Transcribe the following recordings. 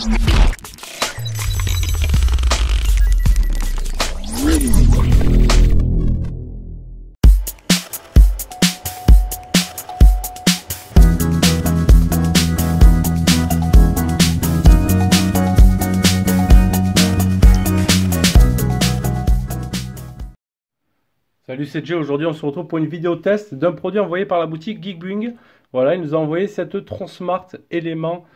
Salut, c'est Jay. Aujourd'hui, on se retrouve pour une vidéo test d'un produit envoyé par la boutique Geekbring. Voilà, il nous a envoyé cette Transmart Element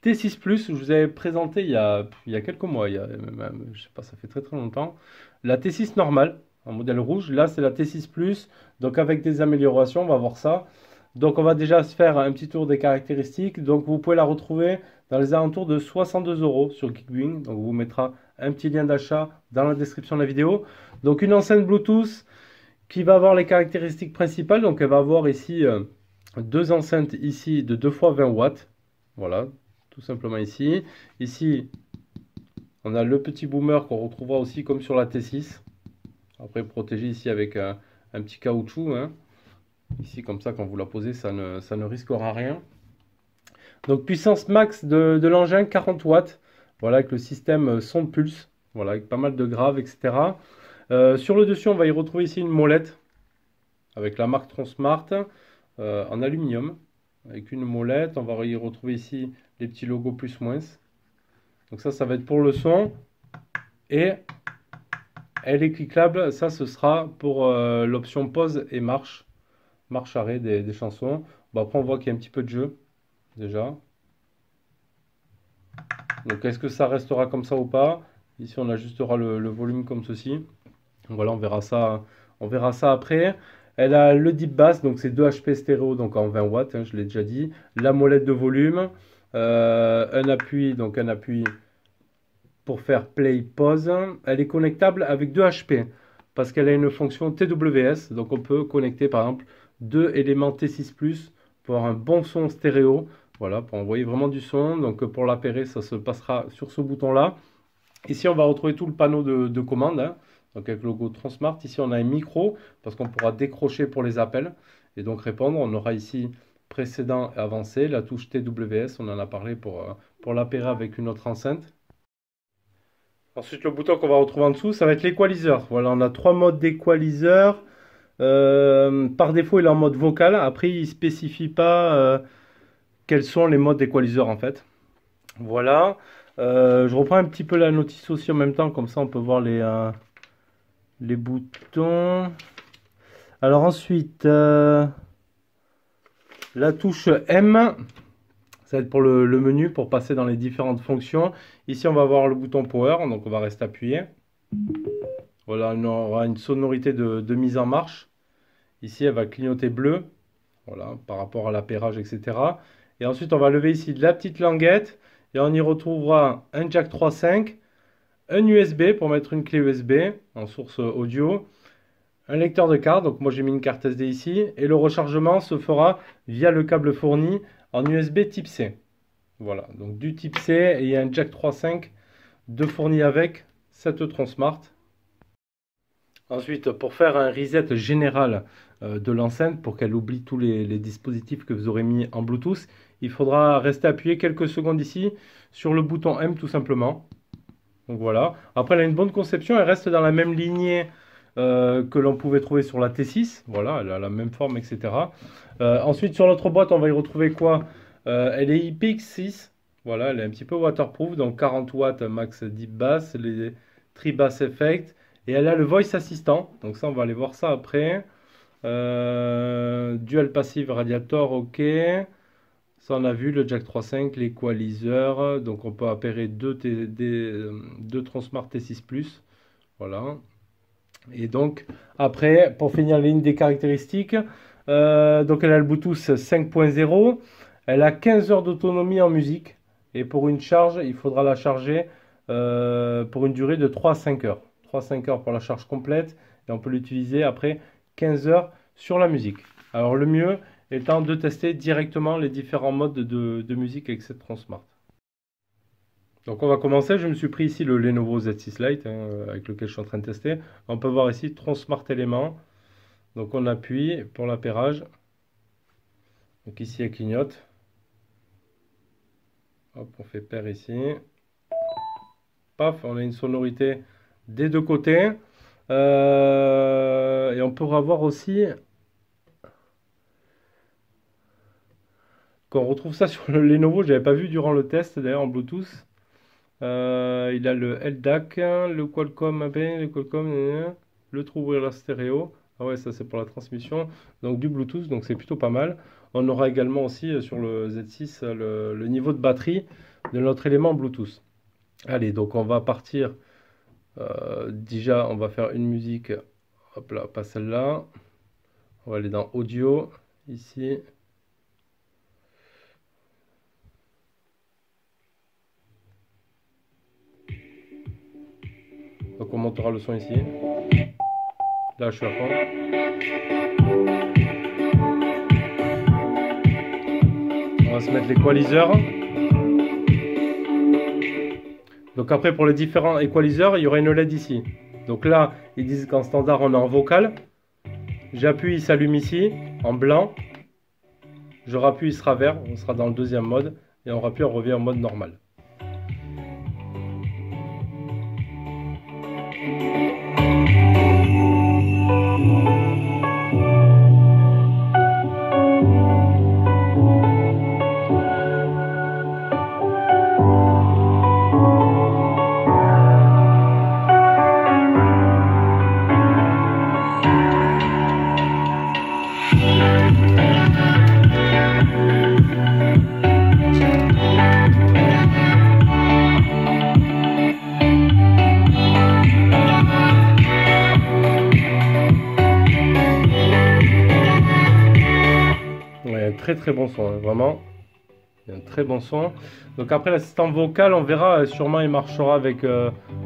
T6 Plus. Je vous avais présenté il y a quelques mois, je sais pas, ça fait très longtemps. La T6 normale, en modèle rouge. Là, c'est la T6 Plus, donc avec des améliorations, on va voir ça. Donc, on va déjà se faire un petit tour des caractéristiques. Donc, vous pouvez la retrouver dans les alentours de 62 € sur Geekbring. Donc, on vous mettra un petit lien d'achat dans la description de la vidéo. Donc, une enceinte Bluetooth qui va avoir les caractéristiques principales. Donc elle va avoir ici deux enceintes ici de 2 fois 20 watts. Voilà, tout simplement ici. Ici, on a le petit boomer qu'on retrouvera aussi comme sur la T6. Après, protégé ici avec un petit caoutchouc. Hein. Ici, comme ça, quand vous la posez, ça ne risquera rien. Donc puissance max de l'engin, 40 watts. Voilà, avec le système son de pulse. Voilà, avec pas mal de graves, etc. Sur le dessus, on va y retrouver ici une molette avec la marque Transmart en aluminium. Avec une molette, on va y retrouver ici les petits logos plus moins. Donc ça va être pour le son. Et elle est cliquable, ça ce sera pour l'option pause et marche arrêt des chansons. Bon, après on voit qu'il y a un petit peu de jeu déjà. Donc est-ce que ça restera comme ça ou pas? Ici on ajustera le volume comme ceci. Voilà, on verra ça après. Elle a le deep bass, donc c'est 2 HP stéréo, donc en 20 watts, hein, je l'ai déjà dit. La molette de volume, un appui pour faire play pause. Elle est connectable avec 2 HP parce qu'elle a une fonction TWS, donc on peut connecter par exemple 2 éléments T6 Plus pour avoir un bon son stéréo. Voilà, pour envoyer vraiment du son. Donc pour l'appairer, ça se passera sur ce bouton-là. Ici, on va retrouver tout le panneau de commande. Hein. Donc avec le logo Transmart, ici on a un micro parce qu'on pourra décrocher pour les appels et donc répondre. On aura ici précédent et avancé, la touche TWS, on en a parlé pour l'appairer avec une autre enceinte. Ensuite, le bouton qu'on va retrouver en dessous, ça va être l'équaliseur. Voilà, on a 3 modes d'équaliseur. Par défaut, il est en mode vocal. Après, il ne spécifie pas quels sont les modes d'équaliseur en fait. Voilà. Je reprends un petit peu la notice aussi en même temps, comme ça on peut voir les boutons. Alors ensuite, la touche M, ça va être pour le menu, pour passer dans les différentes fonctions. Ici, on va avoir le bouton Power, donc on va rester appuyé. Voilà, on aura une sonorité de mise en marche. Ici, elle va clignoter bleu, voilà, par rapport à l'appairage, etc. Et ensuite, on va lever ici la petite languette et on y retrouvera un jack 3.5, un USB pour mettre une clé USB en source audio, un lecteur de carte, donc moi j'ai mis une carte SD ici, et le rechargement se fera via le câble fourni en USB type C. Voilà, donc du type C et il y a un jack 3.5 de fourni avec cette Transmart. Ensuite, pour faire un reset général de l'enceinte, pour qu'elle oublie tous les dispositifs que vous aurez mis en Bluetooth, il faudra rester appuyé quelques secondes ici sur le bouton M tout simplement. Donc voilà. Après, elle a une bonne conception, elle reste dans la même lignée que l'on pouvait trouver sur la T6. Voilà, elle a la même forme, etc. Ensuite, sur notre boîte, on va y retrouver quoi? Elle est IPX6. Voilà, elle est un petit peu waterproof, donc 40 watts max deep bass, les tri-bass effect. Et elle a le voice assistant, donc ça on va aller voir ça après. Dual passive radiator, ok. Ça on a vu, le jack 3.5, l'équaliseur, donc on peut appairer deux Transmart T6 Plus. Voilà. Et donc après, pour finir la ligne des caractéristiques, donc elle a le Bluetooth 5.0, elle a 15 heures d'autonomie en musique. Et pour une charge, il faudra la charger pour une durée de 3 à 5 heures. 3 à 5 heures pour la charge complète et on peut l'utiliser après 15 heures sur la musique. Alors le mieux étant de tester directement les différents modes de musique avec cette Transmart. Donc on va commencer, je me suis pris ici le Lenovo Z6 Lite hein, avec lequel je suis en train de tester. On peut voir ici Transmart éléments. Donc on appuie pour l'appairage. Donc ici elle clignote. Hop, on fait pair ici. paf, on a une sonorité des deux côtés. Et on pourra voir aussi qu'on retrouve ça sur le Lenovo. Je n'avais pas vu durant le test d'ailleurs en Bluetooth. Il a le LDAC, le Qualcomm AP, le Qualcomm, le trou ouvrir la stéréo. Ah ouais, ça c'est pour la transmission. Donc du Bluetooth, donc c'est plutôt pas mal. On aura également aussi sur le Z6 le niveau de batterie de notre élément Bluetooth. Allez, donc on va partir. Déjà, on va faire une musique. Hop là, pas celle-là. On va aller dans Audio, ici. Donc on montera le son ici. Là, je suis à fond. On va se mettre l'équaliseur. Donc après, pour les différents équaliseurs, il y aura une LED ici. Donc là, ils disent qu'en standard, on est en vocal. J'appuie, il s'allume ici, en blanc. Je rappuie, il sera vert. On sera dans le deuxième mode. Et on rappuie, on revient en mode normal. Très bon son, hein, vraiment. Il y a un très bon son. Donc après l'assistant vocal, on verra, sûrement il marchera avec,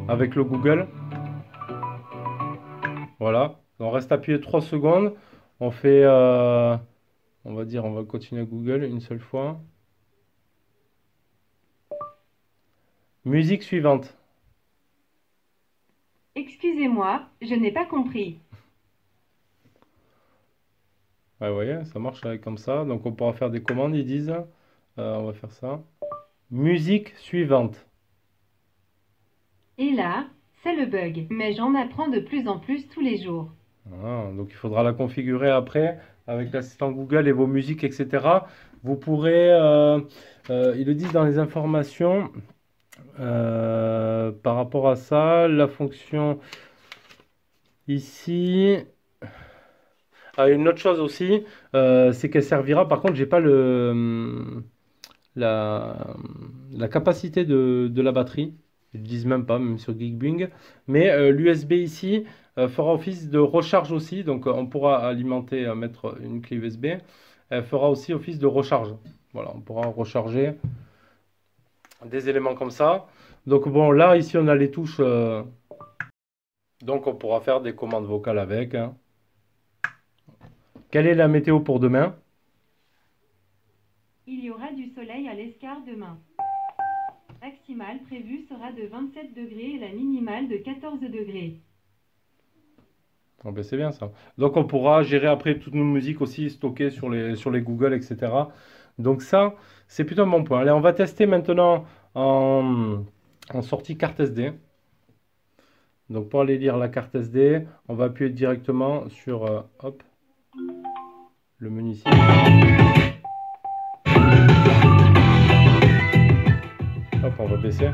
avec le Google. Voilà. On reste appuyé 3 secondes. On fait, on va dire, on va continuer Google une seule fois. Musique suivante. Excusez-moi, je n'ai pas compris. Ouais, vous voyez, ça marche comme ça. Donc on pourra faire des commandes, ils disent. On va faire ça. Musique suivante. Et là, c'est le bug, mais j'en apprends de plus en plus tous les jours. Voilà, donc il faudra la configurer après avec l'assistant Google et vos musiques, etc. Vous pourrez, ils le disent dans les informations, par rapport à ça, la fonction ici. Ah, une autre chose aussi, c'est qu'elle servira. Par contre, j'ai pas la capacité de la batterie. Ils ne disent même pas, même sur Geekbing. Mais l'USB ici fera office de recharge aussi. Donc on pourra alimenter, mettre une clé USB. Elle fera aussi office de recharge. Voilà, on pourra recharger des éléments comme ça. Donc bon, là, ici, on a les touches. Donc on pourra faire des commandes vocales avec. Hein. Quelle est la météo pour demain? Il y aura du soleil à l'escar demain. Maximale prévue sera de 27 degrés et la minimale de 14 degrés. Oh ben c'est bien ça. Donc on pourra gérer après toutes nos musiques aussi stockées sur les Google, etc. Donc ça, c'est plutôt un bon point. Allez, on va tester maintenant en sortie carte SD. Donc pour aller lire la carte SD, on va appuyer directement sur hop, le menu ici. Hop, on va baisser.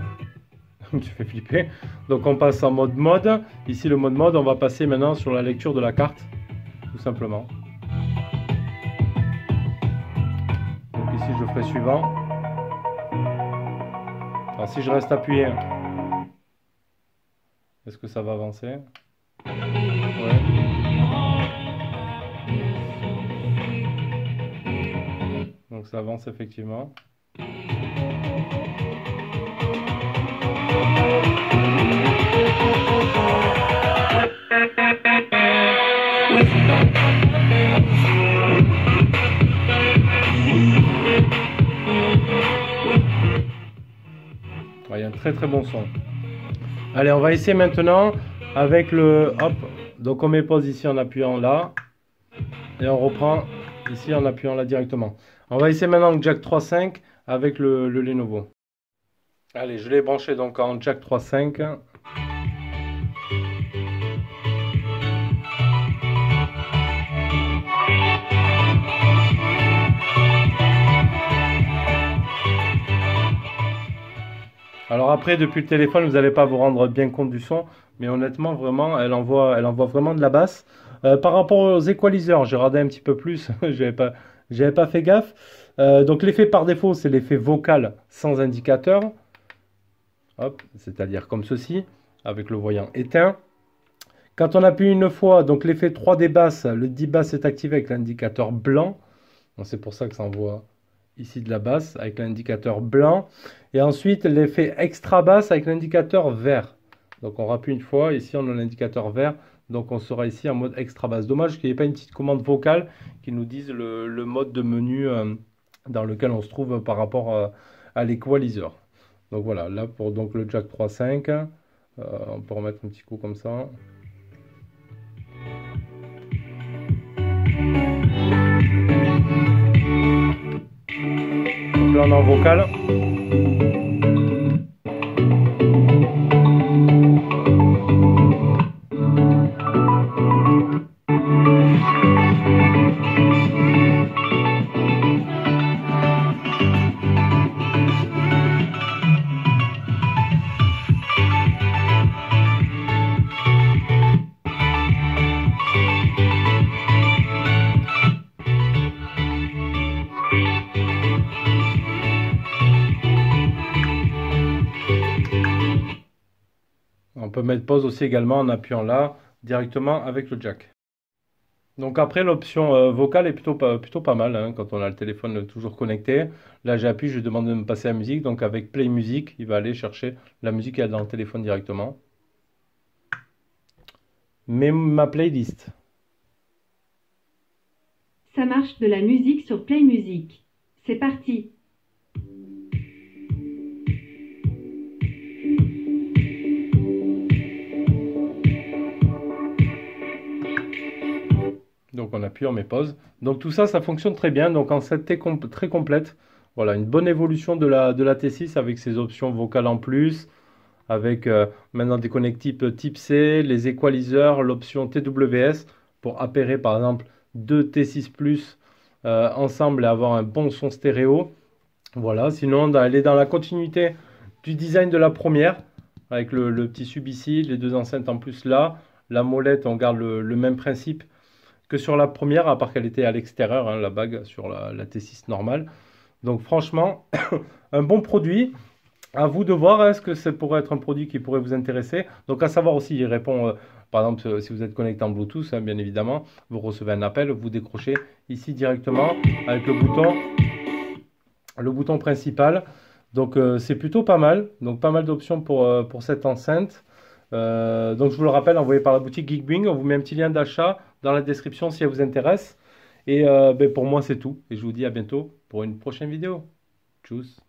Tu fais flipper. Donc on passe en mode mode. Ici le mode mode, on va passer maintenant sur la lecture de la carte, tout simplement. Donc ici je ferai suivant. Alors si je reste appuyé, est-ce que ça va avancer? Ouais. Donc ça avance effectivement. Il y a un très très bon son. Allez, on va essayer maintenant avec le hop. Donc on met pause ici en appuyant là. Et on reprend ici en appuyant là directement. On va essayer maintenant le jack 3.5 avec le Lenovo. Allez, je l'ai branché donc en jack 3.5. Alors après, depuis le téléphone, vous n'allez pas vous rendre bien compte du son, mais honnêtement, vraiment, elle envoie vraiment de la basse. Par rapport aux équaliseurs, j'ai regardé un petit peu plus, j'avais pas fait gaffe. Donc l'effet par défaut, c'est l'effet vocal sans indicateur. Hop, c'est-à-dire comme ceci, avec le voyant éteint. Quand on appuie une fois, donc l'effet 3D basse, le 10 basse est activé avec l'indicateur blanc. C'est pour ça que ça envoie ici de la basse avec l'indicateur blanc. Et ensuite l'effet extra basse avec l'indicateur vert. Donc on rappuie une fois, ici on a l'indicateur vert. Donc on sera ici en mode extra basse. Dommage qu'il n'y ait pas une petite commande vocale qui nous dise le mode de menu dans lequel on se trouve par rapport à l'équaliseur. Donc voilà, là pour donc le jack 3.5, on peut remettre un petit coup comme ça. Donc là on est en vocal. On peut mettre pause aussi également en appuyant là directement avec le jack. Donc après l'option vocale est plutôt pas mal hein, quand on a le téléphone toujours connecté. Là j'appuie, je demande de me passer la musique. Donc avec Play Music, il va aller chercher la musique qu'il y a dans le téléphone directement. Mais ma playlist. Ça marche de la musique sur Play Music. C'est parti. Donc on appuie, on met pause. Donc tout ça, ça fonctionne très bien. Donc en 7T très complète. Voilà, une bonne évolution de la T6 avec ses options vocales en plus. Avec maintenant des connectiques type C, les équaliseurs, l'option TWS pour appairer par exemple deux T6 Plus ensemble et avoir un bon son stéréo. Voilà, sinon elle est dans la continuité du design de la première avec le petit sub ici, les deux enceintes en plus là. La molette, on garde le même principe que sur la première, à part qu'elle était à l'extérieur, hein, la bague sur la T6 normale. Donc franchement, un bon produit. À vous de voir, est-ce que ça pourrait être un produit qui pourrait vous intéresser. Donc à savoir aussi, il répond, par exemple, si vous êtes connecté en Bluetooth, hein, bien évidemment, vous recevez un appel, vous décrochez ici directement avec le bouton principal. Donc c'est plutôt pas mal. Donc pas mal d'options pour cette enceinte. Donc je vous le rappelle, envoyé par la boutique Geekbing. On vous met un petit lien d'achat dans la description si elle vous intéresse. Et pour moi c'est tout. Et je vous dis à bientôt pour une prochaine vidéo. Tchuss.